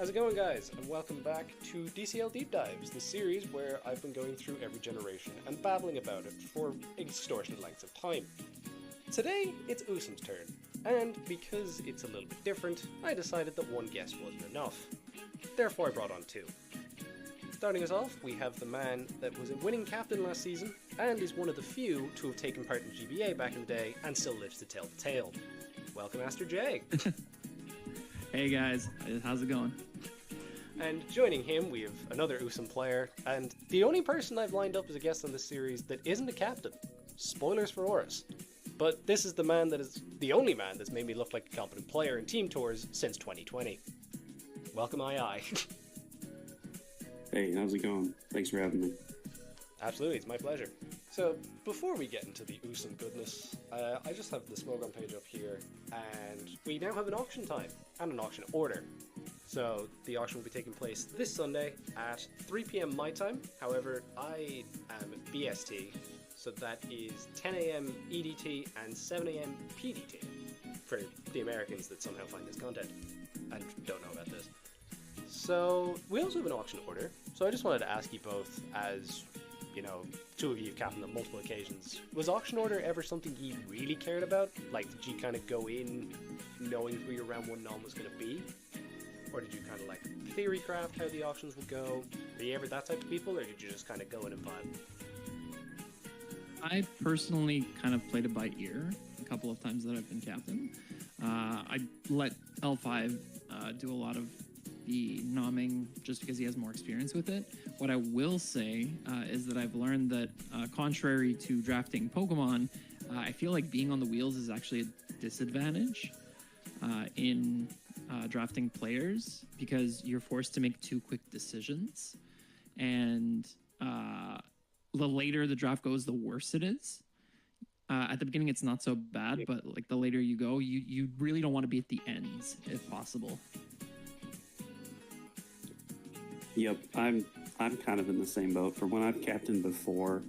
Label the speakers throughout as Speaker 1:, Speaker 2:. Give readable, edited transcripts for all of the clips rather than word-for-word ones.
Speaker 1: How's it going, guys? And welcome back to DCL Deep Dives, the series where I've been going through every generation and babbling about it for extortionate lengths of time. Today, it's USUM's turn, and because it's a little bit different, I decided that one guest wasn't enough. Therefore, I brought on two. Starting us off, we have the man that was a winning captain last season, and is one of the few to have taken part in GBA back in the day, and still lives to tell the tale. Welcome, Aster J.
Speaker 2: Hey guys, how's it going?
Speaker 1: And joining him, we have another USUM player, and the only person I've lined up as a guest on this series that isn't a captain. Spoilers for Horus. But this is the man that is the only man that's made me look like a competent player in team tours since 2020. Welcome, II.
Speaker 3: Hey, how's it going? Thanks for having me.
Speaker 1: Absolutely, it's my pleasure. So, before we get into the USUM goodness, I just have the Smogon page up here, and we now have an auction time and an auction order. So, the auction will be taking place this Sunday at 3 p.m. my time. However, I am BST, so that is 10 a.m. EDT and 7 a.m. PDT for the Americans that somehow find this content and don't know about this. So, we also have an auction order, so I just wanted to ask you both, as you know, two of you have captained on multiple occasions. Was auction order ever something you really cared about? Like, did you kind of go in knowing who your round one nom was going to be? Or did you kind of like theory craft how the auctions would go? Were you ever that type of people, or did you just kind of go in and vibe?
Speaker 2: I personally kind of played it by ear a couple of times that I've been captain. I let L5 do a lot of the nomming just because he has more experience with it. What I will say is that I've learned that contrary to drafting Pokemon, I feel like being on the wheels is actually a disadvantage in drafting players because you're forced to make two quick decisions, and the later the draft goes, the worse it is. At the beginning, it's not so bad, but like the later you go, you really don't want to be at the ends if possible.
Speaker 3: Yep, I'm kind of in the same boat. For when I've captained before,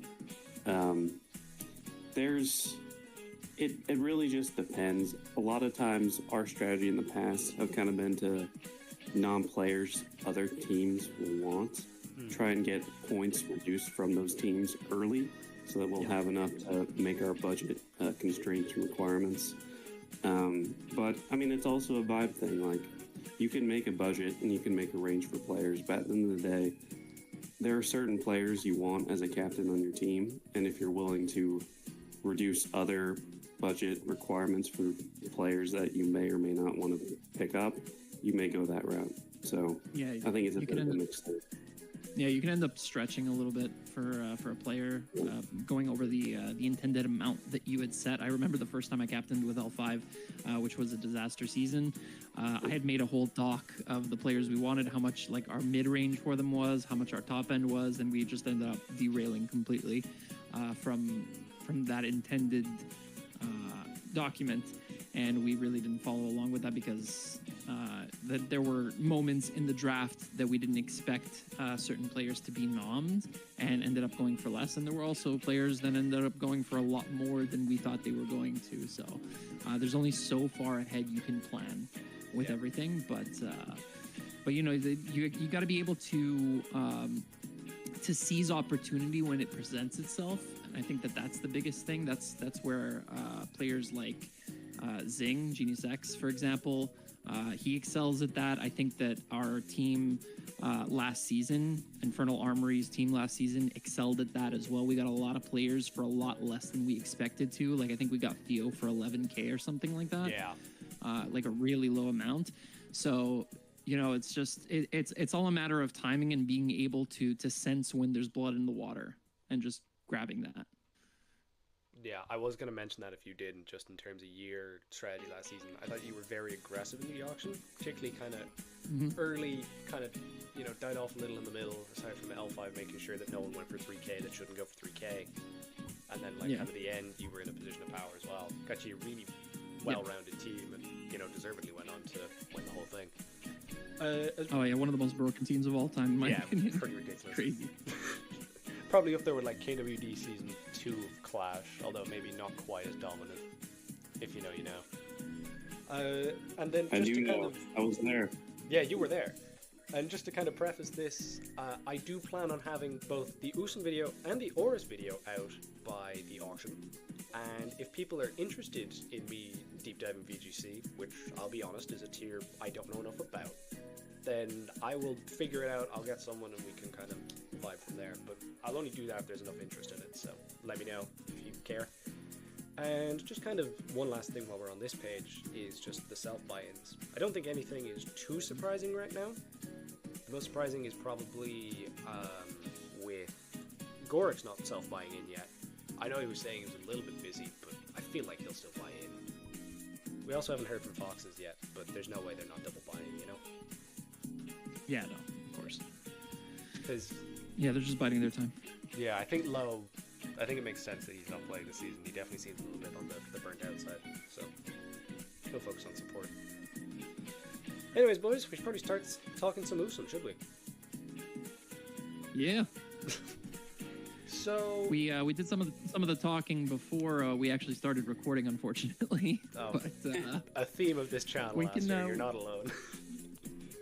Speaker 3: it really just depends. A lot of times, our strategy in the past have kind of been to non-players other teams will want, try and get points reduced from those teams early, so that we'll have enough to make our budget constraints and requirements. But I mean, it's also a vibe thing. Like, you can make a budget and you can make a range for players, but at the end of the day, there are certain players you want as a captain on your team, and if you're willing to reduce other budget requirements for players that you may or may not want to pick up, you may go that route. So
Speaker 2: yeah,
Speaker 3: I think it's a bit of a mixed thing.
Speaker 2: Yeah, you can end up stretching a little bit for a player, going over the intended amount that you had set. I remember the first time I captained with L5, which was a disaster season. I had made a whole doc of the players we wanted, how much like our mid-range for them was, how much our top end was, and we just ended up derailing completely from that intended document. And we really didn't follow along with that because that there were moments in the draft that we didn't expect certain players to be nommed and ended up going for less. And there were also players that ended up going for a lot more than we thought they were going to. So there's only so far ahead you can plan with everything. But you know, you got to be able to seize opportunity when it presents itself. And I think that's the biggest thing. That's where players like Zing, Genius X, for example, he excels at that. I think that our team last season, Infernal Armory's team last season, excelled at that as well. We got a lot of players for a lot less than we expected to. Like, I think we got Theo for 11K or something like that.
Speaker 1: Yeah.
Speaker 2: Like a really low amount. So, you know, it's just, it's all a matter of timing and being able to sense when there's blood in the water and just grabbing that.
Speaker 1: Yeah, I was going to mention that if you didn't, just in terms of your strategy last season. I thought you were very aggressive in the auction, particularly kind of early, kind of, you know, died off a little in the middle, aside from L5, making sure that no one went for 3k that shouldn't go for 3k. And then, like, kind of the end, you were in a position of power as well. Got you a really well-rounded team and, you know, deservedly went on to win the whole thing.
Speaker 2: One of the most broken teams of all time, in my opinion.
Speaker 1: Pretty ridiculous.
Speaker 2: Crazy.
Speaker 1: Probably up there with like KWD Season 2 of Clash, although maybe not quite as dominant. If you know, you know. And then
Speaker 3: I
Speaker 1: just
Speaker 3: do
Speaker 1: to
Speaker 3: know.
Speaker 1: kind of...
Speaker 3: I was there.
Speaker 1: Yeah, you were there. And just to kind of preface this, I do plan on having both the USUM video and the Oris video out by the auction. And if people are interested in me deep diving VGC, which I'll be honest is a tier I don't know enough about, then I will figure it out. I'll get someone and we can kind of vibe from there. But I'll only do that if there's enough interest in it, so let me know if you care. And just kind of one last thing while we're on this page is just the self-buy-ins. I don't think anything is too surprising right now. The most surprising is probably with Gorik's not self-buying in yet. I know he was saying he was a little bit busy, but I feel like he'll still buy in. We also haven't heard from Foxes yet, but there's no way they're not double buying, you know?
Speaker 2: Yeah, no, of course.
Speaker 1: Because
Speaker 2: Yeah, they're just biding their time.
Speaker 1: yeah, I think it makes sense that he's not playing this season. He definitely seems a little bit on the burnt out side, so he'll focus on support. Anyways, boys, we should probably start talking some USUM, should we?
Speaker 2: Yeah.
Speaker 1: So
Speaker 2: We did some of the talking before we actually started recording, unfortunately.
Speaker 1: Oh.
Speaker 2: But
Speaker 1: a theme of this channel
Speaker 2: We
Speaker 1: last
Speaker 2: can,
Speaker 1: year, you're not alone.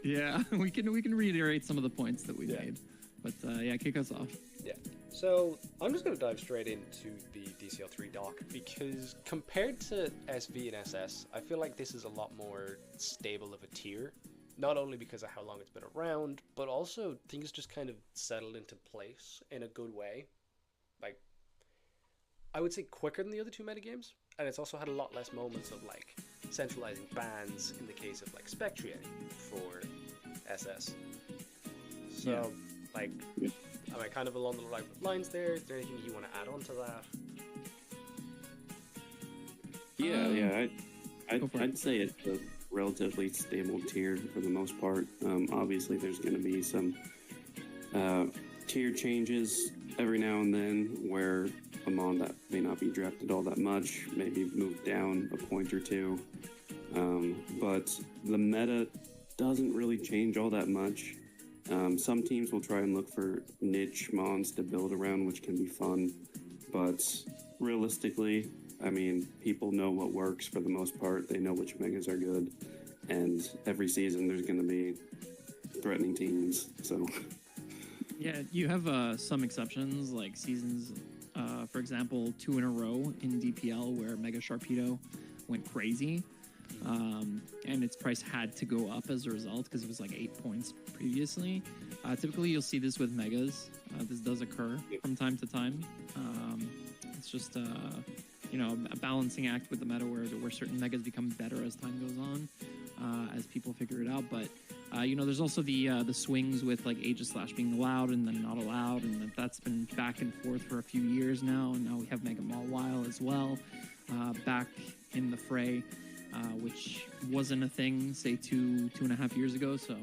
Speaker 2: yeah, we can reiterate some of the points that we made. But yeah, kick us off.
Speaker 1: Yeah. So I'm just going to dive straight into the DCL3 dock because compared to SV and SS, I feel like this is a lot more stable of a tier. Not only because of how long it's been around, but also things just kind of settled into place in a good way. Like, I would say quicker than the other two metagames, and it's also had a lot less moments of like centralizing bans in the case of like Spectrier for SS. So, like, am I kind of along the right lines there? Is there anything you want to add on to that?
Speaker 3: Yeah, I'd say it's a relatively stable tier for the most part. Obviously, there's going to be some tier changes every now and then where a mon that may not be drafted all that much, maybe moved down a point or two. But the meta doesn't really change all that much. Some teams will try and look for niche mons to build around, which can be fun. But realistically, I mean, people know what works for the most part. They know which megas are good. And every season there's going to be threatening teams. So,
Speaker 2: Yeah, you have some exceptions, like seasons, for example, 2 in a row in DPL where Mega Sharpedo went crazy. And its price had to go up as a result because it was like 8 points previously. Typically, you'll see this with megas. This does occur from time to time. It's just a balancing act with the meta where certain megas become better as time goes on, as people figure it out. But there's also the swings with like Aegis being allowed and then not allowed, and that's been back and forth for a few years now. And now we have Mega Mawile as well, back in the fray. Which wasn't a thing, say, two and a half years ago. So,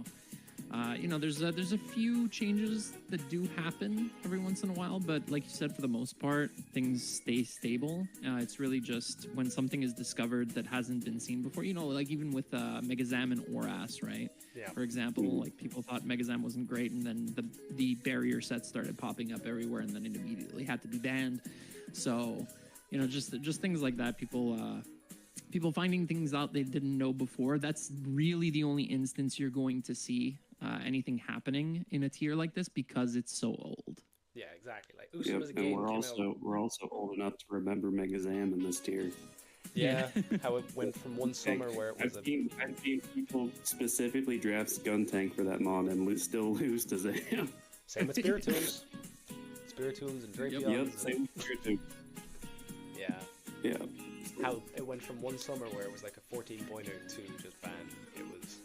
Speaker 2: there's a few changes that do happen every once in a while, but like you said, for the most part, things stay stable. It's really just when something is discovered that hasn't been seen before. Like even with Megazam and Oras, right?
Speaker 1: Yeah.
Speaker 2: For example, like people thought Megazam wasn't great, and then the barrier sets started popping up everywhere, and then it immediately had to be banned. So, just things like that. People finding things out they didn't know before. That's really the only instance you're going to see anything happening in a tier like this because it's so old.
Speaker 1: Yeah, exactly. Like USUM is a game.
Speaker 3: And we're also old enough to remember Megazam in this tier.
Speaker 1: Yeah, how it went from one summer where it was
Speaker 3: I've seen people specifically draft Skuntank for that mon and still lose to Zam.
Speaker 1: Same with Spiritombs. Spiritombs and Drapions.
Speaker 3: Yep, same with Spiritombs.
Speaker 1: Yeah.
Speaker 3: Yeah.
Speaker 1: How it went from one summer where it was like a 14-pointer to just banned. It was...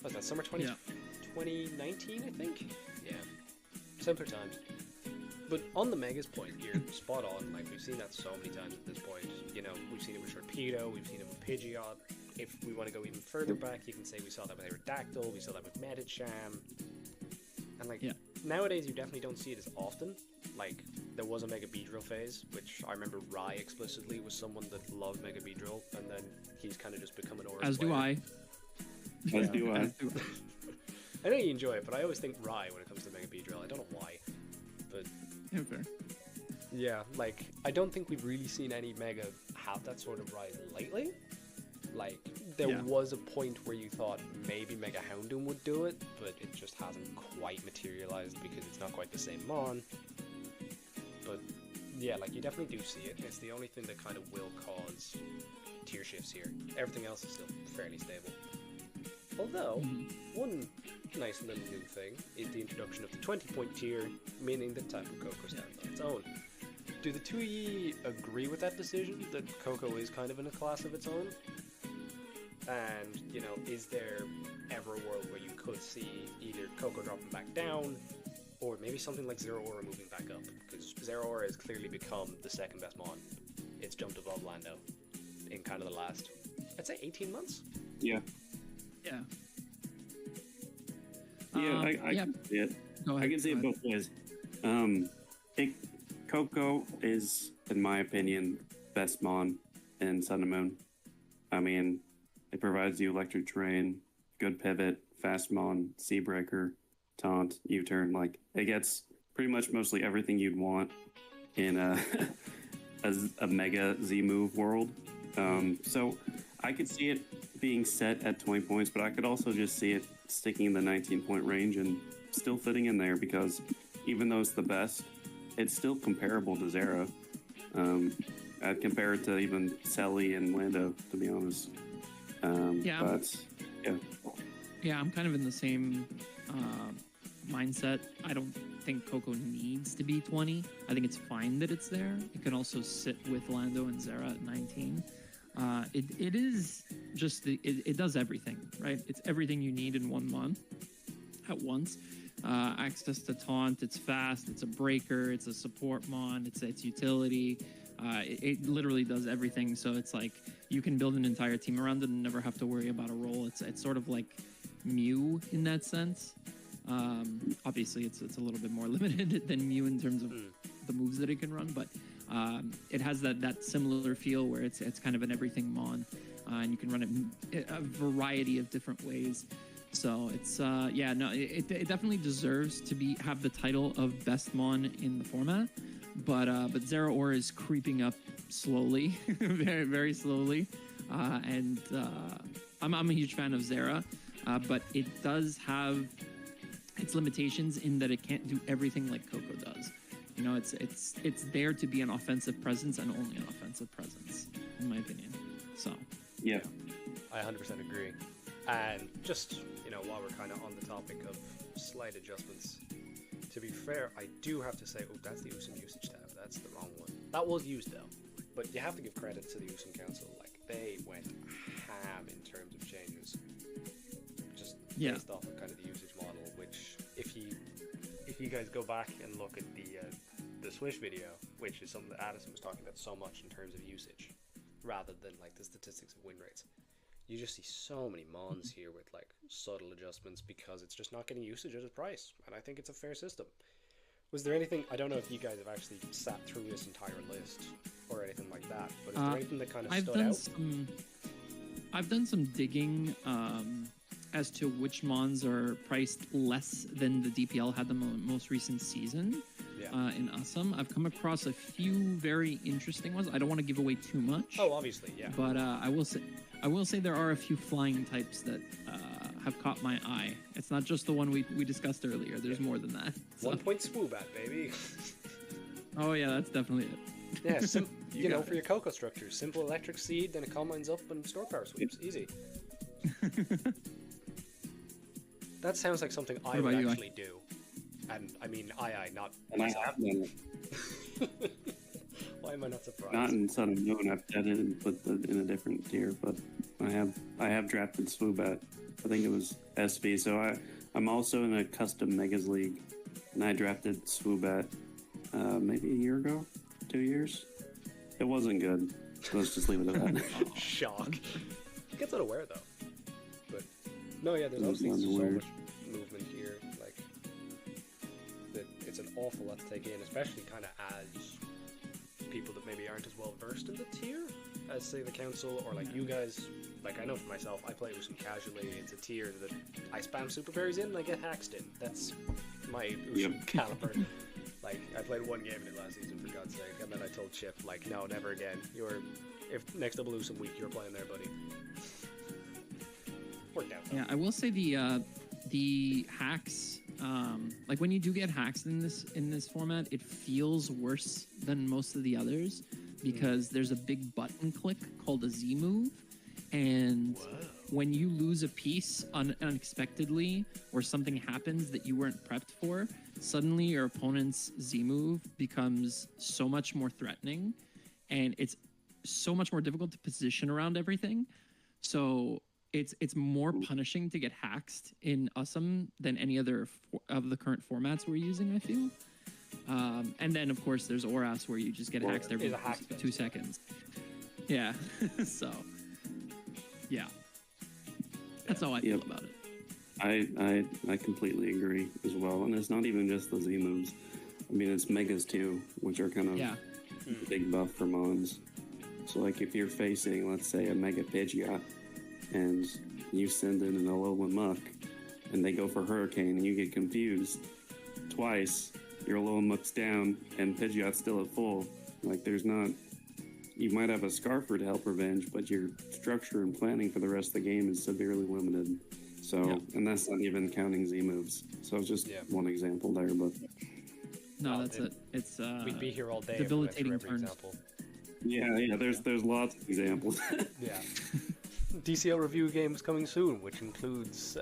Speaker 1: What was that, summer 2019, I think? Yeah. Simpler times. But on the Megas point, you're spot on. Like, we've seen that so many times at this point. We've seen it with Sharpedo, we've seen it with Pidgeot. If we want to go even further back, you can say we saw that with Aerodactyl, we saw that with Medicham. And, like, nowadays you definitely don't see it as often. Like, there was a Mega Beedrill phase, which I remember Rai explicitly was someone that loved Mega Beedrill, and then he's kind of just become an Aura
Speaker 2: As
Speaker 1: player.
Speaker 2: do I.
Speaker 3: As do I.
Speaker 1: I know you enjoy it, but I always think Rai when it comes to Mega Beedrill. I don't know why, but
Speaker 2: Yeah, fair.
Speaker 1: yeah, like I don't think we've really seen any Mega have that sort of rise lately. Like, there
Speaker 2: Yeah.
Speaker 1: was a point where you thought maybe Mega Houndoom would do it, but it just hasn't quite materialized because it's not quite the same mon. But yeah, like, you definitely do see it. It's the only thing that kind of will cause tier shifts here. Everything else is still fairly stable. Although, one nice little new thing is the introduction of the 20-point tier, meaning that Tapu Koko stands on its own. Do the two of ye agree with that decision, that Koko is kind of in a class of its own? And, you know, is there ever a world where you could see either Koko dropping back down, or maybe something like Zero Aura moving back up? Because Zero Aura has clearly become the second best mon. It's jumped above Lando in kind of the last, I'd say 18 months?
Speaker 3: Yeah.
Speaker 2: Yeah.
Speaker 3: Yeah, I can see it.
Speaker 2: Go ahead,
Speaker 3: I can see it both ways. Coco is, in my opinion, best mon in Sun and Moon. I mean, it provides you electric terrain, good pivot, fast mon, sea breaker, taunt, U-turn. Like, it gets pretty much mostly everything you'd want in a mega Z move world. So I could see it being set at 20 points, but I could also just see it sticking in the 19-point range and still fitting in there, because even though it's the best, it's still comparable to Zera. I'd compare it to even Selly and Lando, to be honest.
Speaker 2: Yeah.
Speaker 3: But yeah.
Speaker 2: Yeah, I'm kind of in the same mindset. I don't think Coco needs to be 20. I think it's fine that it's there. It can also sit with Lando and Zera at 19. It is just, it does everything, right? It's everything you need in one mon at once. Access to taunt, it's fast, it's a breaker, it's a support mon, it's utility. It literally does everything. So it's like you can build an entire team around it and never have to worry about a role. It's sort of like Mew in that sense. Obviously, it's a little bit more limited than Mew in terms of the moves that it can run, but it has that similar feel where it's kind of an everything mon, and you can run it a variety of different ways. So it's it definitely deserves to have the title of best mon in the format, but Zero Aura is creeping up slowly, very very slowly, and I'm a huge fan of Zera, but it does have its limitations in that it can't do everything like Coco does. You know, it's there to be an offensive presence and only an offensive presence, in my opinion. So
Speaker 3: Yeah.
Speaker 1: I 100% agree. And just, you know, while we're kind of on the topic of slight adjustments, to be fair, I do have to say, oh, that's the USUM usage tab. That's the wrong one. That was used, though. But you have to give credit to the USUM Council. Like, they went ham in terms of changes. Just based off of kind of the usage model, which, if you guys go back and look at the Swish video, which is something that Addison was talking about so much in terms of usage, rather than, like, the statistics of win rates. You just see so many mons here with like subtle adjustments because it's just not getting usage at its price, and I think it's a fair system. Was there anything, I don't know if you guys have actually sat through this entire list or anything like that, but is there anything that kind of stood out?
Speaker 2: I've done some digging as to which mons are priced less than the DPL had the most recent season. In USUM, I've come across a few very interesting ones. I don't want to give away too much.
Speaker 1: Oh, obviously, yeah.
Speaker 2: But I will say there are a few flying types that have caught my eye. It's not just the one we discussed earlier. There's more than that.
Speaker 1: So. 1 point Swoobat, baby.
Speaker 2: Oh yeah, that's definitely it.
Speaker 1: Yeah, you know, for your Coco structures, simple electric seed, then it combines up and store power sweeps. Easy. That sounds like something I would actually do. And I mean, not
Speaker 3: and myself. I have done it.
Speaker 1: Why am I not surprised?
Speaker 3: Not in Sun and Moon. I've done it and put it in a different tier, but I have drafted Swoobat. I think it was SV. So I'm also in a custom Megas League, and I drafted Swoobat maybe a year ago, 2 years. It wasn't good. So let's just leave it at that.
Speaker 1: Shock. It gets unaware though. But no, yeah, there's obviously so much movement here. Like, it's an awful lot to take in, especially kind of as people that maybe aren't as well versed in the tier as, say, the council or like you guys. Like, I know for myself, I play USUM casually. It's a tier that I spam super berries in and I get hacked in. That's my USUM caliber. Like, I played one game in it last season, for God's sake, and then I told Chip, like, no, never again. If next double USUM week, you're playing there, buddy. Worked out though.
Speaker 2: Yeah, I will say the hacks, like when you do get hacks in this format, it feels worse than most of the others because there's a big button click called a Z move, and when you lose a piece unexpectedly or something happens that you weren't prepped for, suddenly your opponent's Z move becomes so much more threatening, and it's so much more difficult to position around everything. So it's more punishing to get hacked in USUM than any other of the current formats we're using, I feel. And then, of course, there's ORAS where you just get hacked every 2 seconds. Yeah. So, yeah. That's how I feel about it.
Speaker 3: I completely agree as well. And it's not even just the Z moves. I mean, it's Megas too, which are kind of big buff for Mons. So, like, if you're facing, let's say, a Mega Pidgeot, and you send in an Alolan Muck, and they go for Hurricane, and you get confused twice, your Alolan Muck's down, and Pidgeot's still at full. Like, there's not... You might have a Scarfer to help revenge, but your structure and planning for the rest of the game is severely limited. So, and that's not even counting Z moves. So it's just one example there, but...
Speaker 2: No, that's it. It's
Speaker 1: we'd be here all day.
Speaker 2: Debilitating
Speaker 1: every
Speaker 2: turns.
Speaker 1: example.
Speaker 3: Yeah, there's lots of examples.
Speaker 1: Yeah. DCL review games coming soon, which includes...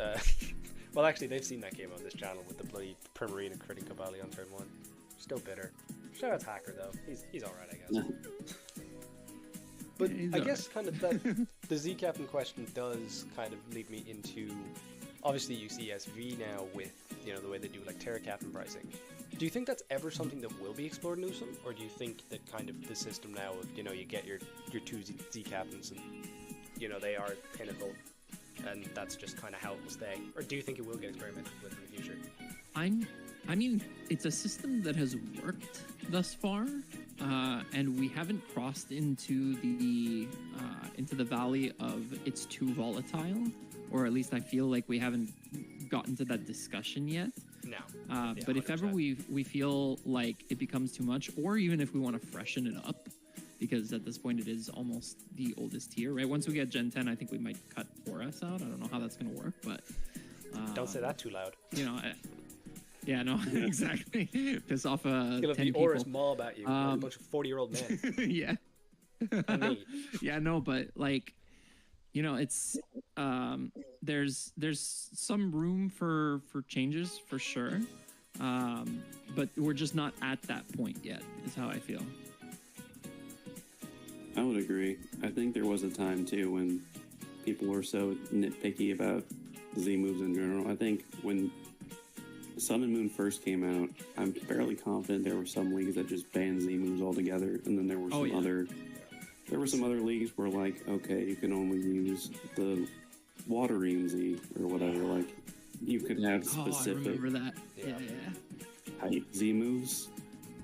Speaker 1: well, actually, they've seen that game on this channel with the bloody Primarina critting Cavalli on turn 1. Still bitter. Shout out to Hacker, though. He's alright, I guess. But I guess kind of that the Z Captain question does kind of lead me into... Obviously, you see SV now with, the way they do, like, Terra Captain pricing. Do you think that's ever something that will be explored in USUM? Or do you think that kind of the system now of, you get your 2 Z Captains and, they are pinnacle, and that's just kind of how it will stay? Or do you think it will get experimented with in the future?
Speaker 2: I mean, it's a system that has worked thus far, and we haven't crossed into the valley of it's too volatile, or at least I feel like we haven't gotten to that discussion yet.
Speaker 1: No.
Speaker 2: But if 100%. Ever we feel like it becomes too much, or even if we want to freshen it up, because at this point it is almost the oldest tier, right? Once we get Gen 10, I think we might cut ORAS out. I don't know how that's going to work, but...
Speaker 1: don't say that too loud.
Speaker 2: Yeah, no, exactly. Piss off 10
Speaker 1: people. The ORAS mob at you, a bunch of 40-year-old men.
Speaker 2: Yeah.
Speaker 1: And me.
Speaker 2: Yeah, no, but like, it's there's some room for changes for sure, but we're just not at that point yet. Is how I feel.
Speaker 3: I would agree. I think there was a time too when people were so nitpicky about Z moves in general. I think when Sun and Moon first came out, I'm fairly confident there were some leagues that just banned Z moves altogether, and then there were some other leagues where, like, okay, you can only use the Waterine Z or whatever. Like, you could have specific
Speaker 2: I remember that. Yeah.
Speaker 3: Height Z moves.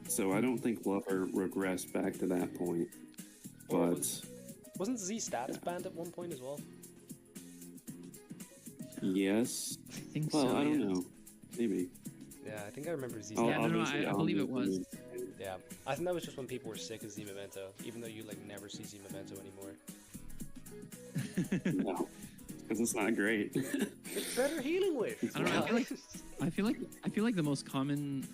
Speaker 3: So I don't think we'll ever regress back to that point. But
Speaker 1: wasn't Z stats banned at one point as well?
Speaker 3: Yes.
Speaker 2: I think
Speaker 3: well,
Speaker 2: so.
Speaker 3: I don't know. Maybe.
Speaker 1: Yeah, I think I remember Z.
Speaker 2: I believe it was.
Speaker 1: Yeah, I think that was just when people were sick of Z Memento, even though you never see Z Memento anymore.
Speaker 3: No, because it's not great.
Speaker 1: It's better Healing Wish.
Speaker 2: I don't know. I feel like the most common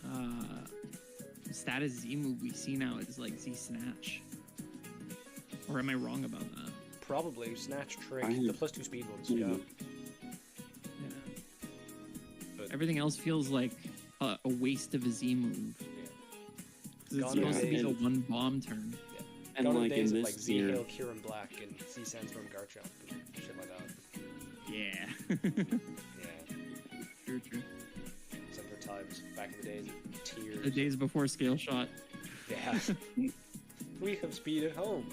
Speaker 2: status Z move we see now is like Z Snatch. Or am I wrong about that?
Speaker 1: Probably Snatch, Trick, the +2 speed ones. Yeah. But
Speaker 2: everything else feels like a waste of a Z move. Yeah. It's supposed to be the one bomb turn.
Speaker 1: Yeah.
Speaker 3: And
Speaker 1: gone
Speaker 3: like
Speaker 1: days
Speaker 3: in
Speaker 1: of
Speaker 3: this
Speaker 1: Z
Speaker 3: year,
Speaker 1: Hail, Kieran Black, and Z Sandstorm Garchomp and shit like that.
Speaker 2: Yeah.
Speaker 1: Yeah.
Speaker 2: True.
Speaker 1: Simpler times back in the days of tears.
Speaker 2: The days before Scale Shot.
Speaker 1: Yeah. We have speed at home.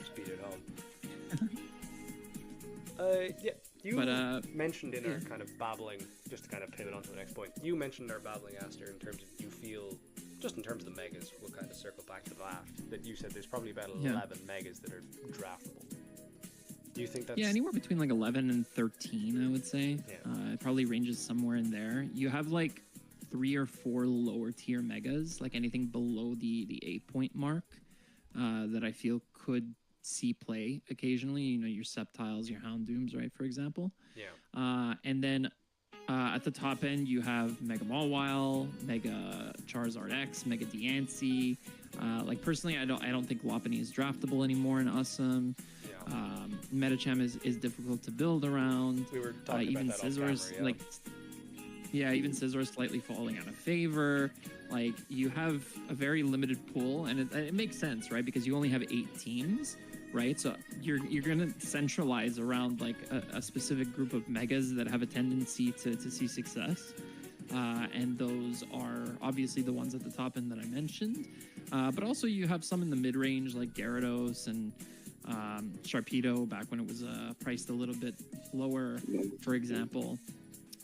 Speaker 1: Speed at home. Yeah. You mentioned in our kind of babbling, just to kind of pivot on to the next point, you mentioned our babbling, Aster, in terms of you feel, just in terms of the megas, we'll kind of circle back to that, that you said there's probably about 11 megas that are draftable. Do you think that's...
Speaker 2: Yeah, anywhere between like 11 and 13, I would say.
Speaker 1: Yeah.
Speaker 2: It probably ranges somewhere in there. You have like 3 or 4 lower tier megas, like anything below the 8-point mark, that I feel could see play occasionally. You know, your Sceptiles, your Houndooms, right, for example.
Speaker 1: Yeah.
Speaker 2: And then at the top end, you have Mega Mawile, Mega Charizard X, Mega Diancie. Like personally, I don't think Lopunny is draftable anymore in USUM.
Speaker 1: Yeah.
Speaker 2: Metacham is difficult to build around.
Speaker 1: We were talking
Speaker 2: even
Speaker 1: about that
Speaker 2: Scizor's,
Speaker 1: off camera, yeah.
Speaker 2: even Scizor's slightly falling out of favor. Like, you have a very limited pool, and it makes sense, right? Because you only have 8 teams, right? So you're gonna centralize around like a specific group of megas that have a tendency to see success, and those are obviously the ones at the top end that I mentioned. But also you have some in the mid range like Gyarados and Sharpedo back when it was priced a little bit lower, for example.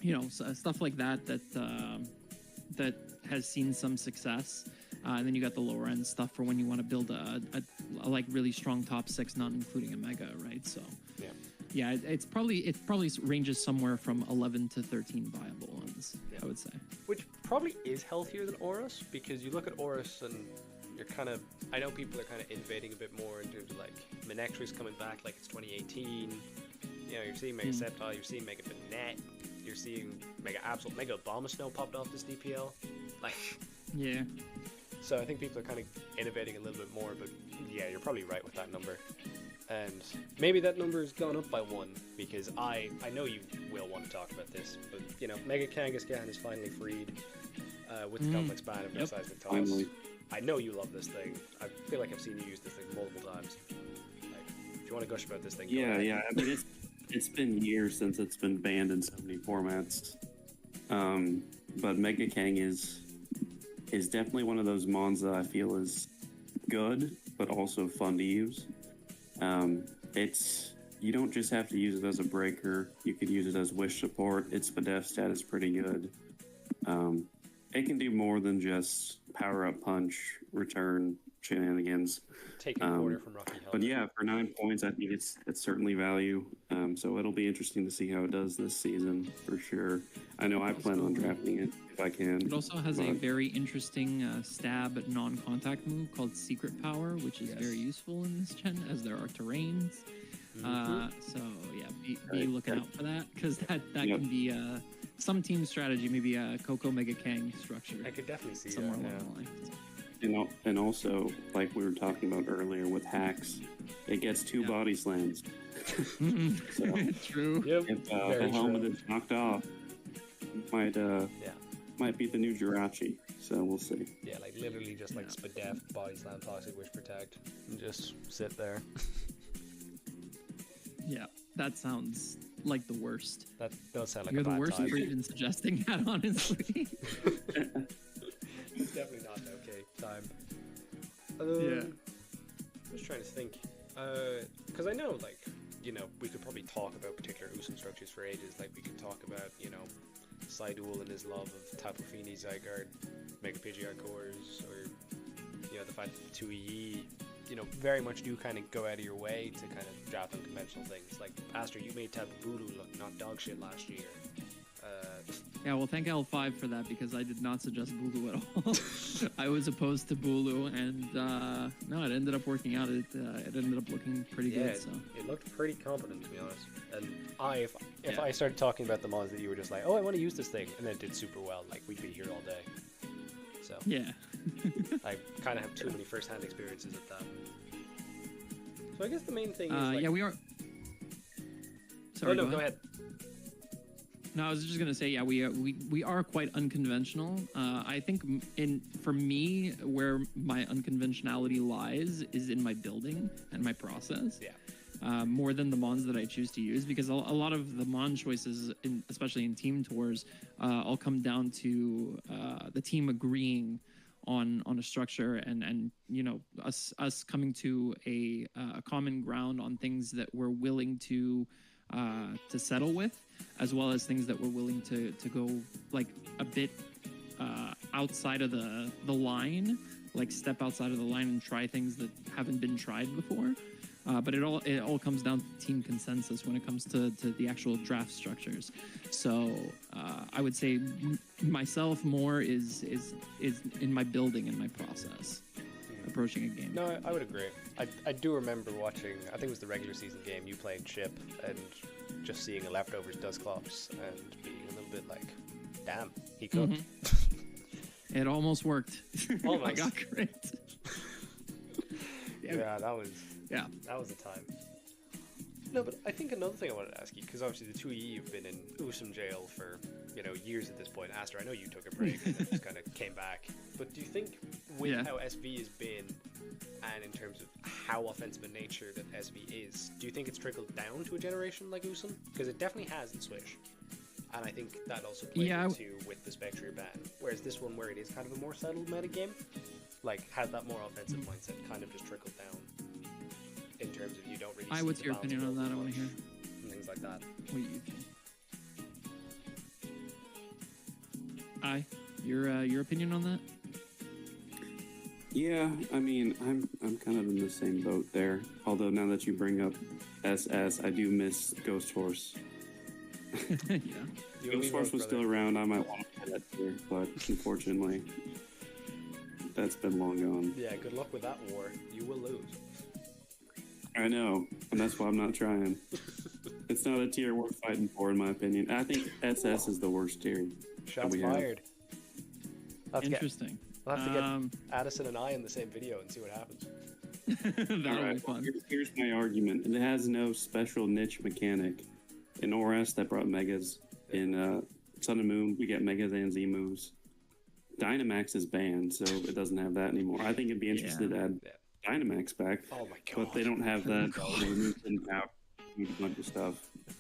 Speaker 2: You know, stuff like that that has seen some success. And then you got the lower end stuff for when you want to build a like really strong top 6, not including a mega, right? So yeah, it's probably ranges somewhere from 11 to 13 viable ones, I would say.
Speaker 1: Which probably is healthier than Aurus, because you look at Aurus and you're kind of, I know people are kind of innovating a bit more in terms of like Manectric's coming back like it's 2018. You know, you're seeing Mega Sceptile, you're seeing Mega Banette, you're seeing Mega Absol, Mega Abomasnow popped off this DPL. Like,
Speaker 2: yeah.
Speaker 1: So I think people are kind of innovating a little bit more, but yeah, you're probably right with that number. And maybe that number has gone up by 1, because I know you will want to talk about this, but you know, Mega Kangaskhan is finally freed with the complex ban of no seismic toss.
Speaker 3: Finally.
Speaker 1: I know you love this thing. I feel like I've seen you use this thing multiple times. Like, if you want to gush about this thing, go ahead.
Speaker 3: Yeah. I mean, it's been years since it's been banned in so many formats. But Mega Kang is definitely one of those mons that I feel is good, but also fun to use. You don't just have to use it as a breaker. You could use it as wish support. Its Spadef stat is pretty good. It can do more than just power up punch, return shenanigans.
Speaker 1: Taking a quarter from Rocky Hill.
Speaker 3: But yeah, for 9 points, I think it's certainly value. So it'll be interesting to see how it does this season for sure. I know I plan on drafting it if I can.
Speaker 2: It also has a very interesting stab non-contact move called Secret Power, which is very useful in this gen, as there are terrains. So yeah, be looking out for that, because that can be some team strategy, maybe a Coco Mega Kang structure.
Speaker 1: I could definitely see
Speaker 2: somewhere
Speaker 1: that.
Speaker 2: along the line.
Speaker 3: And also, like we were talking about earlier with hacks, it gets 2 body slams. So
Speaker 2: True.
Speaker 1: Yep.
Speaker 3: if the helmet is knocked off, might be the new Jirachi. So we'll see.
Speaker 1: Yeah, like literally just like Spadef, Body Slam, Toxic Wish Protect, and just sit there.
Speaker 2: Yeah, that sounds like the worst.
Speaker 1: That does sound like
Speaker 2: You're
Speaker 1: a
Speaker 2: the
Speaker 1: bad
Speaker 2: worst
Speaker 1: time.
Speaker 2: for even suggesting that, honestly.
Speaker 1: It's definitely not an okay time.
Speaker 2: Yeah.
Speaker 1: I was trying to think. Because I know, like, you know, we could probably talk about particular USUM structures for ages. Like, we could talk about, you know, Sidul and his love of Tapu Fini, Zygarde, Mega Pidgeot cores, or, you know, the fact that the 2EE, you know, very much do kind of go out of your way to kind of draft unconventional things. Like, Aster, you made Tapu Bulu look not dog shit last year.
Speaker 2: Yeah, well, thank L5 for that, because I did not suggest Bulu at all. I was opposed to Bulu, and no, it ended up working out. It ended up looking pretty good. So
Speaker 1: it looked pretty competent, to be honest. And if I started talking about the mods that you were just like, oh, I want to use this thing, and then it did super well, like, we'd be here all day. So
Speaker 2: yeah.
Speaker 1: I kind of have too many first-hand experiences at that. So I guess the main thing is like...
Speaker 2: yeah, we are... Sorry,
Speaker 1: go ahead.
Speaker 2: No, I was just gonna say, yeah, we are quite unconventional. I think for me, where my unconventionality lies is in my building and my process.
Speaker 1: Yeah.
Speaker 2: More than the mons that I choose to use, because a lot of the mon choices, especially in team tours, all come down to the team agreeing on a structure and you know, us coming to a common ground on things that we're willing to settle with, as well as things that we're willing to go like a bit outside of the line, like step outside of the line and try things that haven't been tried before. But it all comes down to team consensus when it comes to the actual draft structures. So I would say myself more is in my building and my process. approaching a game.
Speaker 1: No, I would agree. I do remember watching, I think it was the regular season game, you playing Chip, and just seeing a Leftovers Dustclops and being a little bit like, damn, he cooked.
Speaker 2: Mm-hmm. It almost worked.
Speaker 1: Almost.
Speaker 2: I got great.
Speaker 1: Yeah, that was
Speaker 2: Yeah.
Speaker 1: That was the time. No, but I think another thing I wanted to ask you, because obviously the two of you have been in USUM jail for, years at this point. Aster, I know you took a break and then just kind of came back. But do you think with how SV has been, and in terms of how offensive in nature that SV is, do you think it's trickled down to a generation like USUM? Because it definitely has in Swish. And I think that also played into with the Spectre ban. Whereas this one, where it is kind of a more settled metagame, has that more offensive mindset kind of just trickled down in terms of you don't really see
Speaker 2: what's
Speaker 1: the
Speaker 2: your
Speaker 1: balance
Speaker 2: opinion on that? I want to hear.
Speaker 1: and things like that.
Speaker 2: What do you think? Your opinion on that?
Speaker 3: Yeah, I mean, I'm kind of in the same boat there. Although now that you bring up SS, I do miss Ghost Horse.
Speaker 2: Yeah.
Speaker 3: Ghost Horse was still around. I might want to play that tier, but unfortunately, that's been long gone.
Speaker 1: Yeah, good luck with that war. You will lose.
Speaker 3: I know, and that's why I'm not trying. It's not a tier worth fighting for, in my opinion. I think SS is the worst tier.
Speaker 1: Shots fired.
Speaker 2: Interesting.
Speaker 1: I'll have to get Addison and I in the same video and see what happens.
Speaker 2: That'll be fun.
Speaker 3: Here's my argument. It has no special niche mechanic. In ORS, that brought Megas. In Sun and Moon, we get Megas and Z moves. Dynamax is banned, so it doesn't have that anymore. I think it'd be interesting to add Dynamax back.
Speaker 1: Oh my god.
Speaker 3: But they don't have that. A bunch of stuff.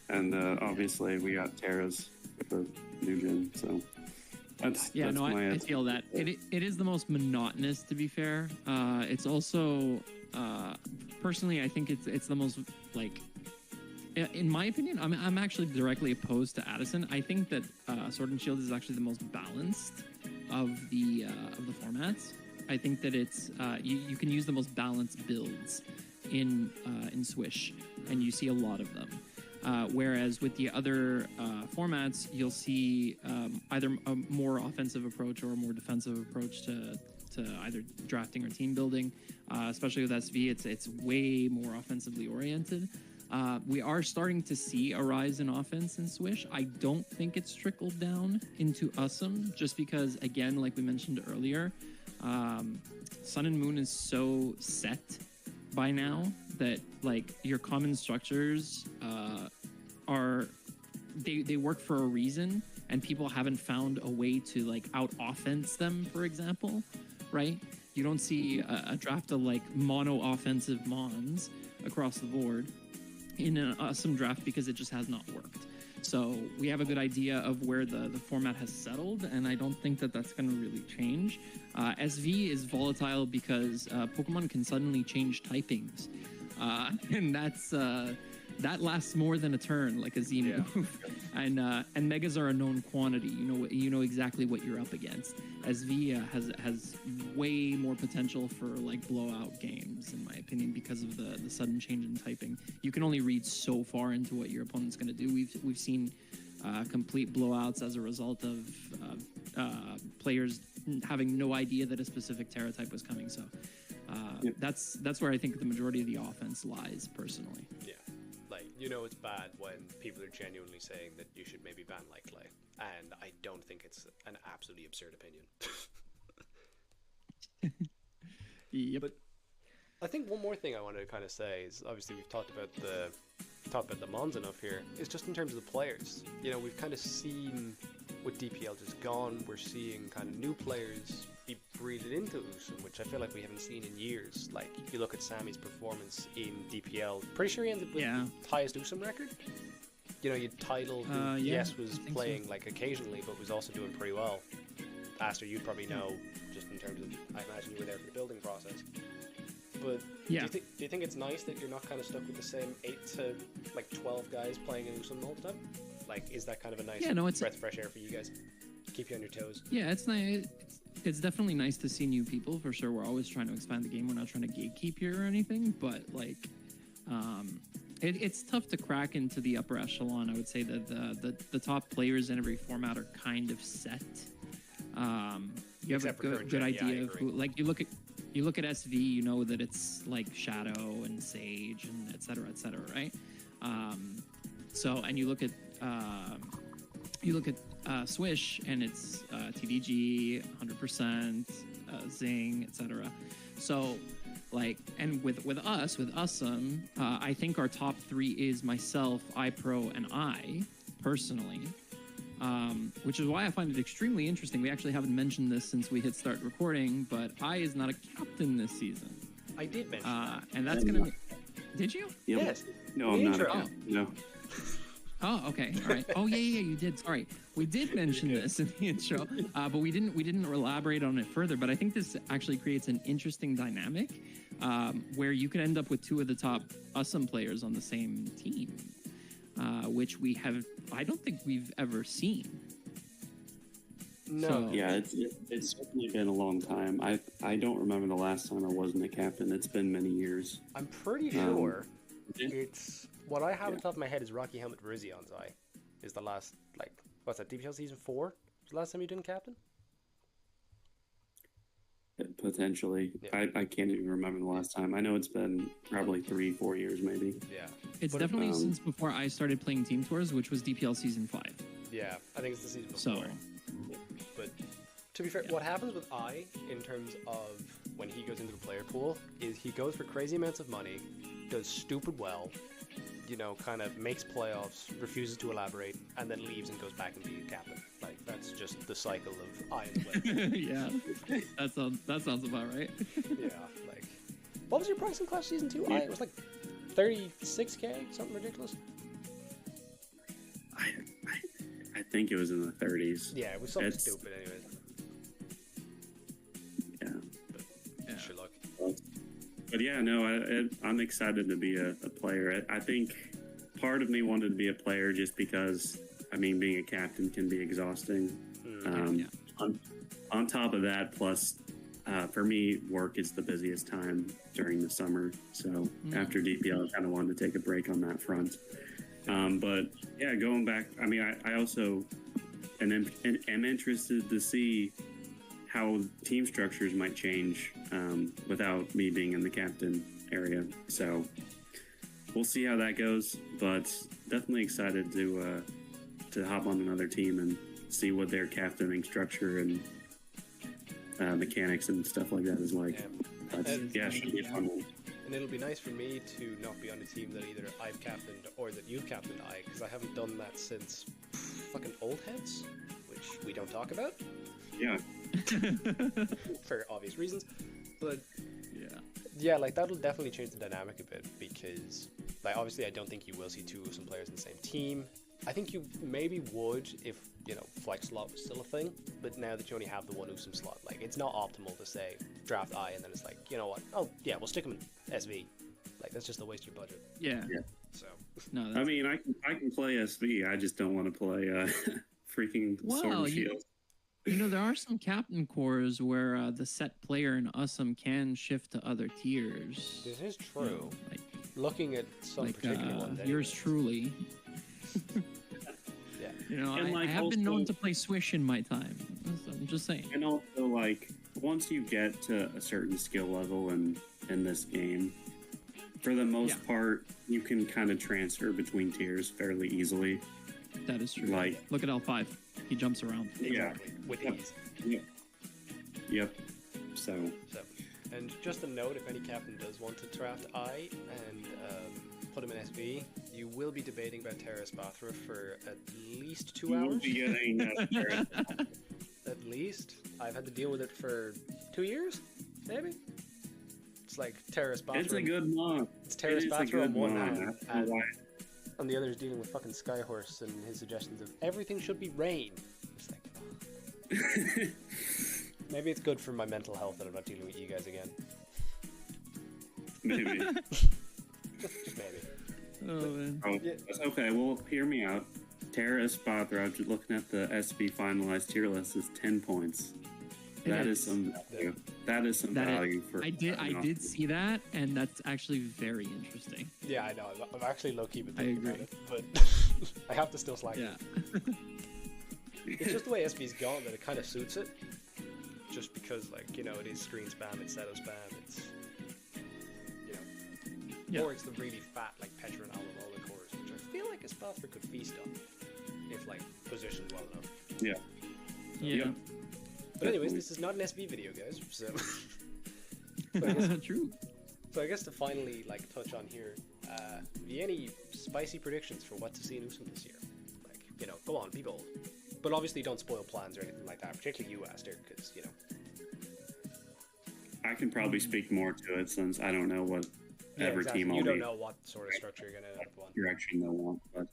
Speaker 3: And obviously, we got Terra's for new gen, so... That's
Speaker 2: I feel that. It is the most monotonous, to be fair. It's also, personally, I think it's the most, in my opinion, I'm actually directly opposed to Addison. I think that Sword and Shield is actually the most balanced of the formats. I think that it's you can use the most balanced builds in Swish, and you see a lot of them. Whereas with the other formats, you'll see either a more offensive approach or a more defensive approach to either drafting or team building. Especially with SV, it's way more offensively oriented. We are starting to see a rise in offense in Swish. I don't think it's trickled down into USUM, just because, again, like we mentioned earlier, Sun and Moon is so set by now that your common structures they work for a reason, and people haven't found a way to out offense them, for example, right? You don't see a draft of mono offensive mons across the board in an awesome draft because it just has not worked. So we have a good idea of where the format has settled, and I don't think that that's going to really change. SV is volatile because Pokemon can suddenly change typings, and that lasts more than a turn, like a Z move. And Megas are a known quantity. You know exactly what you're up against. SV has way more potential for blowout games, in my opinion, because of the sudden change in typing. You can only read so far into what your opponent's going to do. We've seen complete blowouts as a result of players having no idea that a specific Terra type was coming. So that's where I think the majority of the offense lies, personally.
Speaker 1: Yeah. It's bad when people are genuinely saying that you should maybe ban Clay. And I don't think it's an absolutely absurd opinion.
Speaker 2: Yep.
Speaker 1: But I think one more thing I wanted to kind of say is, obviously we've talked about the Mons enough here, is just in terms of the players. We've kind of seen with DPL just gone, we're seeing kind of new players be breeded into USUM, which I feel like we haven't seen in years. You look at Sammy's performance in DPL, pretty sure he ended with the highest USUM record. You'd Tidal, who yes was playing occasionally, but was also doing pretty well. Aster, you'd probably know, just in terms of, I imagine you were there for the building process. But do you think it's nice that you're not kind of stuck with the same 8 to 12 guys playing in USUM all the time? Is that kind of a nice breath of fresh air for you guys? Keep you on your toes.
Speaker 2: Yeah, it's nice. It's definitely nice to see new people, for sure. We're always trying to expand the game. We're not trying to gatekeep here or anything, but it's tough to crack into the upper echelon. I would say that the top players in every format are kind of set. You have a good idea of who, you look at you look at SV, you know that it's like Shadow and Sage and et cetera, right? So, and you look at Swish, and it's TDG, 100%, Zing, etc. So, like, and with USUM, I think our top 3 is myself, iPro, and I, personally, which is why I find it extremely interesting. We actually haven't mentioned this since we hit start recording, but I is not a captain this season.
Speaker 1: I did mention that.
Speaker 2: And that's going to... Did you?
Speaker 3: Yep.
Speaker 1: Yes.
Speaker 3: No, I'm not a captain. No.
Speaker 2: Oh, okay. All right. Oh, yeah, you did. Sorry. We did mention this in the intro, but we didn't elaborate on it further. But I think this actually creates an interesting dynamic where you could end up with 2 of the top USUM players on the same team, which I don't think we've ever seen.
Speaker 1: No.
Speaker 2: So,
Speaker 3: Yeah, it's certainly been a long time. I don't remember the last time I wasn't a captain. It's been many years.
Speaker 1: I'm pretty sure it's... What I have on top of my head is Rocky Helmet Virizian's Eye. Is the last, like, what's that, DPL Season 4? Was the last time you didn't captain?
Speaker 3: Potentially.
Speaker 1: Yeah.
Speaker 3: I can't even remember the last time. I know it's been probably 3-4 years, maybe.
Speaker 1: Yeah.
Speaker 2: It's definitely since before I started playing Team Tours, which was DPL Season 5.
Speaker 1: Yeah, I think it's the season before.
Speaker 2: So...
Speaker 1: But to be fair, what happens with I, in terms of when he goes into the player pool, is he goes for crazy amounts of money, does stupid well, you know, kind of makes playoffs, refuses to elaborate, and then leaves and goes back and be a captain. Like, that's just the cycle of I and the win.
Speaker 2: Yeah, that sounds about right.
Speaker 1: Yeah, like, what was your price in Clash Season 2? I, it was like 36k, something ridiculous.
Speaker 3: I think it was in the 30s.
Speaker 1: Yeah, it was something stupid anyways.
Speaker 3: Yeah.
Speaker 1: Sure luck.
Speaker 3: But yeah, no, I'm excited to be a player. I think part of me wanted to be a player just because, I mean, being a captain can be exhausting. On top of that, plus, for me, work is the busiest time during the summer. So after DPL, I kind of wanted to take a break on that front. But yeah, going back, I mean, I also am interested to see how team structures might change without me being in the captain area. So we'll see how that goes, but definitely excited to hop on another team and see what their captaining structure and mechanics and stuff like that is like. Yeah, it should be a fun one.
Speaker 1: And it'll be nice for me to not be on a team that either I've captained or that you've captained I, because I haven't done that since fucking Old Heads, which we don't talk about.
Speaker 3: Yeah.
Speaker 1: For obvious reasons. But yeah, like that'll definitely change the dynamic a bit, because like obviously I don't think you will see 2 USUM players in the same team. I think you maybe would if, you know, flex slot was still a thing, but now that you only have the 1 USUM slot, like it's not optimal to say draft I and then it's like, you know what, oh yeah, we'll stick him in SV. Like that's just a waste of your budget.
Speaker 2: Yeah.
Speaker 1: So
Speaker 2: no,
Speaker 3: I mean, I can play SV. I just don't want to play freaking Sword and Shield.
Speaker 2: You know, there are some captain cores where the set player in USUM can shift to other tiers.
Speaker 1: This is true.
Speaker 2: You know, like,
Speaker 1: looking at some particular ones.
Speaker 2: Yours truly.
Speaker 1: Yeah.
Speaker 2: You know,
Speaker 3: And
Speaker 2: I have been known to play Swish in my time. I'm just saying.
Speaker 3: And also, like, once you get to a certain skill level in this game, for the most part, you can kind of transfer between tiers fairly easily.
Speaker 2: That is true.
Speaker 3: Like,
Speaker 2: look at L5. He jumps around.
Speaker 3: Yeah.
Speaker 1: With ease.
Speaker 3: Yep. So.
Speaker 1: And just a note, if any captain does want to draft I and put him in SV, you will be debating about Terrace Bathra for at least 2 hours.
Speaker 3: You'll be getting
Speaker 1: At least. I've had to deal with it for 2 years, maybe? It's like Terrace Bathra.
Speaker 3: It's a good month.
Speaker 1: It's Terrace Bathra on one hand, and the other is dealing with fucking Skyhorse and his suggestions of everything should be rain. It's like, maybe it's good for my mental health that I'm not dealing with you guys again.
Speaker 3: Maybe.
Speaker 1: Just maybe.
Speaker 2: Oh, man.
Speaker 3: That's okay. Well, hear me out. Terrace Bathra, after looking at the SB finalized tier list, is 10 points. That is some value. That is some value for.
Speaker 2: I did see that, and that's actually very interesting.
Speaker 1: Yeah, I know. I'm actually low-key been thinking about it, but I have to still slag it. It's just the way SB's gone that it kind of suits it. just because, like, you know, it is screen spam, it's setup spam, it's, you know, or it's the really fat, like, Petra and Alamola cores, which I feel like a Spellthrift could feast on if, like, positioned well enough.
Speaker 3: Yeah.
Speaker 2: Yeah.
Speaker 1: But anyways, this is not an SV video, guys, so...
Speaker 2: True.
Speaker 1: So I guess to finally, like, touch on here, any spicy predictions for what to see in USUM this year? Like, you know, go on, be bold. But obviously don't spoil plans or anything like that, particularly you, Aster, because, you know...
Speaker 3: I can probably speak more to it since I don't know what every
Speaker 1: exactly.
Speaker 3: team
Speaker 1: You
Speaker 3: will
Speaker 1: don't
Speaker 3: be,
Speaker 1: know what sort of structure you're going to end up on.
Speaker 3: direction they'll want. But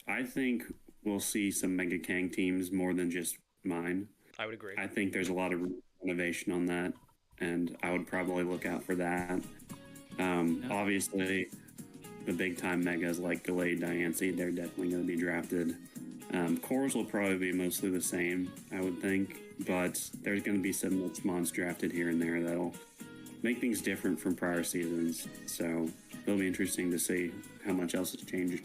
Speaker 3: I think we'll see some Mega Kang teams more than just mine.
Speaker 1: I would agree.
Speaker 3: I think there's a lot of innovation on that, and I would probably look out for that. Obviously, the big-time megas like Delayed Diancie, they're definitely going to be drafted. Cores will probably be mostly the same, I would think, but there's going to be some mixed mons drafted here and there that'll make things different from prior seasons. So it'll be interesting to see how much else has changed,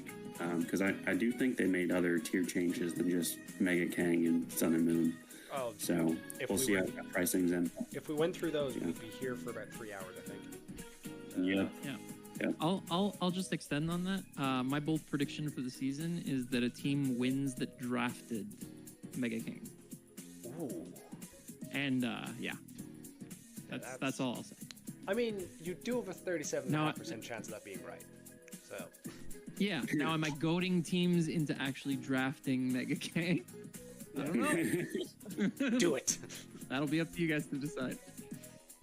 Speaker 3: because I do think they made other tier changes than just Mega Kang and Sun and Moon.
Speaker 1: Oh,
Speaker 3: so we'll see how that pricing's in.
Speaker 1: If we went through those, we'd be here for about 3 hours, I think.
Speaker 3: Yeah.
Speaker 2: I'll just extend on that. My bold prediction for the season is that a team wins that drafted Mega King.
Speaker 1: Ooh.
Speaker 2: And that's all I'll say.
Speaker 1: I mean, you do have a 37.5% chance of that being right. So.
Speaker 2: Yeah. Now, am I goading teams into actually drafting Mega King? I don't know.
Speaker 1: Do it.
Speaker 2: That'll be up to you guys to decide.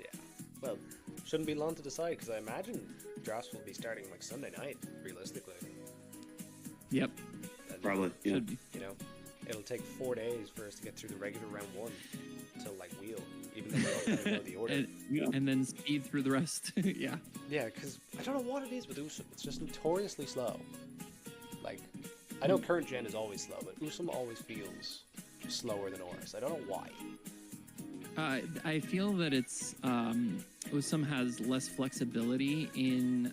Speaker 1: Yeah. Well, shouldn't be long to decide because I imagine drafts will be starting like Sunday night, realistically.
Speaker 2: Yep.
Speaker 1: And,
Speaker 3: probably. Yeah.
Speaker 2: Should be.
Speaker 1: You know, it'll take 4 days for us to get through the regular round 1 until like wheel, even though we don't know the order.
Speaker 2: And then speed through the rest. Yeah.
Speaker 1: Yeah, because I don't know what it is with USUM. It's just notoriously slow. Like, I know current gen is always slow, but USUM always feels slower than Oris. I don't know why.
Speaker 2: I feel that it's USUM has less flexibility in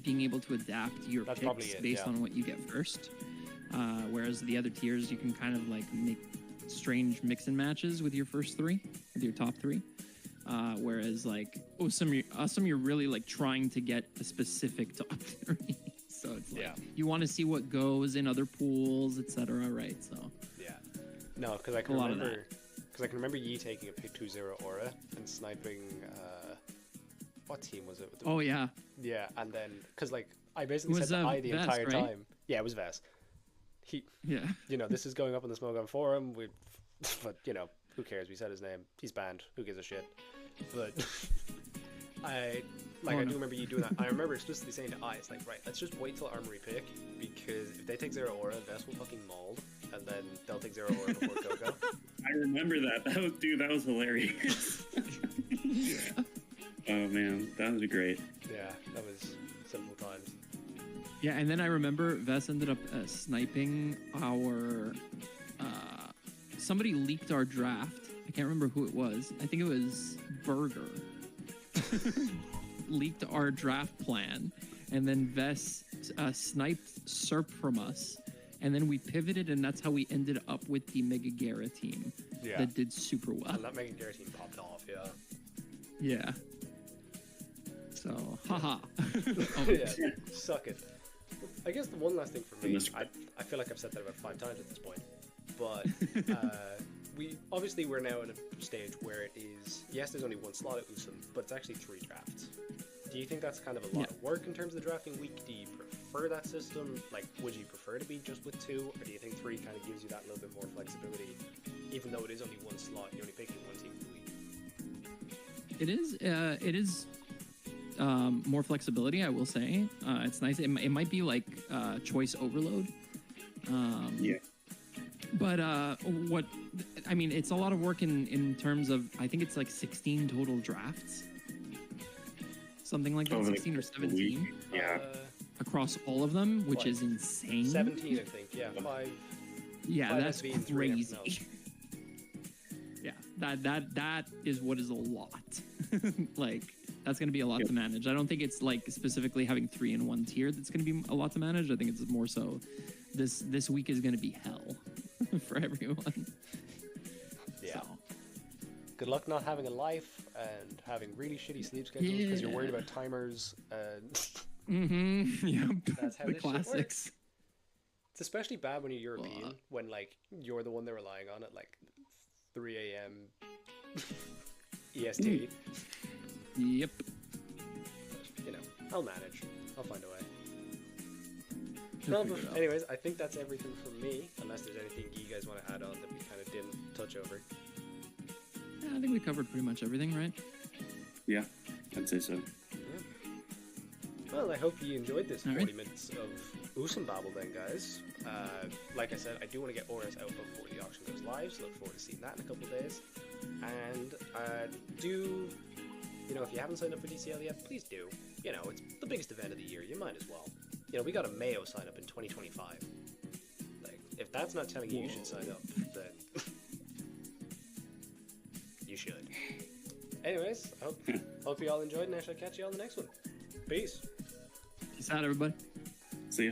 Speaker 2: being able to adapt your picks based on what you get first. Whereas the other tiers, you can kind of like make strange mix and matches with your first 3, with your top 3. Whereas like USUM, you're really like trying to get a specific top 3. So it's like you want to see what goes in other pools, etc. Right? So
Speaker 1: no, because I can remember Yi taking a pick 2-0 aura and sniping. What team was it?
Speaker 2: Yeah,
Speaker 1: and then because like I basically said to I the
Speaker 2: Vest,
Speaker 1: entire
Speaker 2: right?
Speaker 1: time. Yeah, it was Vest. You know, this is going up on the Smogon forum. But you know, who cares? We said his name. He's banned. Who gives a shit? But I do remember you doing that. I remember explicitly saying to I, it's like, right, let's just wait till Armory pick, because if they take 0 aura, Vest will fucking mold, and then they'll take 0 aura before Coco.
Speaker 3: I remember that. That was hilarious. Oh man, that was great.
Speaker 1: Yeah, that was simple times.
Speaker 2: Yeah, and then I remember Vess ended up sniping our... somebody leaked our draft. I can't remember who it was. I think it was Burger. Leaked our draft plan. And then Vess sniped Serp from us. And then we pivoted, and that's how we ended up with the Mega Gara team.
Speaker 1: Yeah.
Speaker 2: That did super well.
Speaker 1: And that Mega Gara team popped off, yeah.
Speaker 2: Yeah. So, haha.
Speaker 1: Yeah, suck it. I guess the one last thing for me, I feel like I've said that about 5 times at this point, but we're now at a stage where it is, yes, there's only 1 slot at USUM, but it's actually 3 drafts. Do you think that's kind of a lot of work in terms of the drafting week? Do you prefer that system? Like, would you prefer to be just with 2, or do you think 3 kind of gives you that little bit more flexibility, even though it is only 1 slot, you're only picking 1 team per week?
Speaker 2: It is more flexibility, I will say. It's nice. It might be like choice overload. But it's a lot of work in terms of, I think it's like 16 total drafts. Something like that, 16 or 17.
Speaker 3: Yeah.
Speaker 2: Across all of them, which is insane.
Speaker 1: 17, I think. Yeah, 5.
Speaker 2: Yeah,
Speaker 1: 5
Speaker 2: that's
Speaker 1: SV and 3
Speaker 2: crazy. Yeah, that is what is a lot. Like, that's going to be a lot to manage. I don't think it's like specifically having 3 in 1 tier that's going to be a lot to manage. I think it's more so this week is going to be hell for everyone.
Speaker 1: Yeah. good luck not having a life and having really shitty sleep schedules because you're worried about timers and
Speaker 2: Yep.
Speaker 1: that's how
Speaker 2: The
Speaker 1: this shit works.
Speaker 2: classics.
Speaker 1: It's especially bad when you're European, when like you're the one they're relying on at like 3 a.m. EST.
Speaker 2: Yep.
Speaker 1: But, you know, I'll manage. I'll find a way.
Speaker 2: We'll
Speaker 1: No,
Speaker 2: figure
Speaker 1: but
Speaker 2: it out.
Speaker 1: anyways, I think that's everything from me. Unless there's anything you guys want to add on that we kind of didn't touch over.
Speaker 2: Yeah, I think we covered pretty much everything, right?
Speaker 3: Yeah, I'd say so.
Speaker 1: Well, I hope you enjoyed this
Speaker 2: All
Speaker 1: 40
Speaker 2: right.
Speaker 1: minutes of USUM babble then, guys. Like I said, I do want to get orders out before the auction goes live, so look forward to seeing that in a couple of days. And do, you know, if you haven't signed up for DCL yet, please do. You know, it's the biggest event of the year, you might as well. You know, we got a Mayo sign up in 2025. Like, if that's not telling you you should sign up, then you should. Anyways, I hope you all enjoyed, and I shall catch you on the next one. Peace.
Speaker 2: Peace out, everybody.
Speaker 3: See ya.